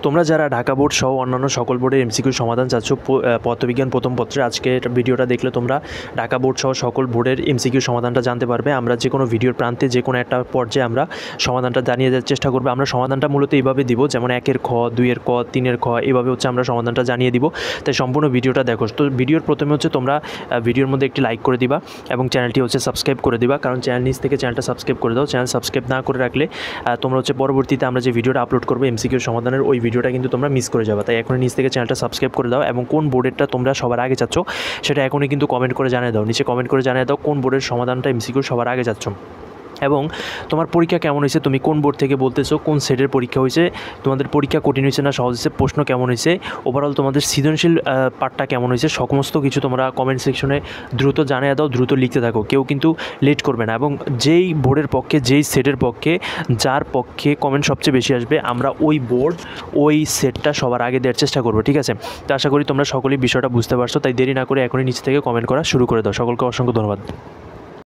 তোমরা যারা ঢাকা বোর্ড সহ অন্যান্য সকল বোর্ডের এমসিকিউ সমাধান চাচ্ছ পদার্থবিজ্ঞান প্রথম পত্রে আজকে ভিডিওটা দেখলে তোমরা ঢাকা বোর্ড সহ সকল বোর্ডের এমসিকিউ সমাধানটা জানতে পারবে। আমরা যে কোনো ভিডিওর প্রান্তে যে কোনো একটা পর্যায়ে আমরা সমাধানটা জানিয়ে দেওয়ার চেষ্টা করবো। আমরা সমাধানটা মূলত এইভাবে দিব, যেমন 1-এর খ, 2-এর ক, 3-এর খ, এইভাবে হচ্ছে আমরা সমাধানটা জানিয়ে দিব। তাই সম্পূর্ণ ভিডিওটা দেখো। তো ভিডিওর প্রথমে হচ্ছে তোমরা ভিডিওর মধ্যে একটি লাইক করে দিবা এবং চ্যানেলটি হচ্ছে সাবস্ক্রাইব করে দিবা, কারণ চ্যানেল নিচ থেকে চ্যানেলটা সাবস্ক্রাইব করে দাও। চ্যানেল সাবস্ক্রাইব না করে রাখলে তোমরা হচ্ছে পরবর্তীতে আমরা যে ভিডিওটা আপলোড করবো এমসিকিউ সমাধানের, ওই ভিডিওটা কিন্তু তোমরা মিস করে যাবে। তাই এখন নিচ থেকে চ্যানেলটা সাবস্ক্রাইব করে দাও এবং কোন বোর্ডেরটা তোমরা সবার আগে চাচ্ছ সেটা এখনই কিন্তু কমেন্ট করে জানিয়ে দাও। নিচে কমেন্ট করে জানিয়ে দাও কোন বোর্ডের সমাধানটা এমসিকিউ সবার আগে চাচ্ছ এবং তোমার পরীক্ষা কেমন হয়েছে, তুমি কোন বোর্ড থেকে বলতেছো, কোন সেটের পরীক্ষা হয়েছে, তোমাদের পরীক্ষা কঠিন হয়েছে না সহজ হয়েছে, প্রশ্ন কেমন হয়েছে, ওভারঅল তোমাদের সৃজনশীল পার্টটা কেমন হয়েছে, সমস্ত কিছু তোমরা কমেন্ট সেকশনে দ্রুত জানিয়ে দাও, দ্রুত লিখতে থাকো। কেউ কিন্তু লেট করবে না এবং যেই বোর্ডের পক্ষে, যেই সেটের পক্ষে, যার পক্ষে কমেন্ট সবচেয়ে বেশি আসবে, আমরা ওই বোর্ড ওই সেটটা সবার আগে দেওয়ার চেষ্টা করবো, ঠিক আছে? তো আশা করি তোমরা সকলেই বিষয়টা বুঝতে পারছো। তাই দেরি না করে এখনই নিচ থেকে কমেন্ট করা শুরু করে দাও। সকলকে অসংখ্য ধন্যবাদ।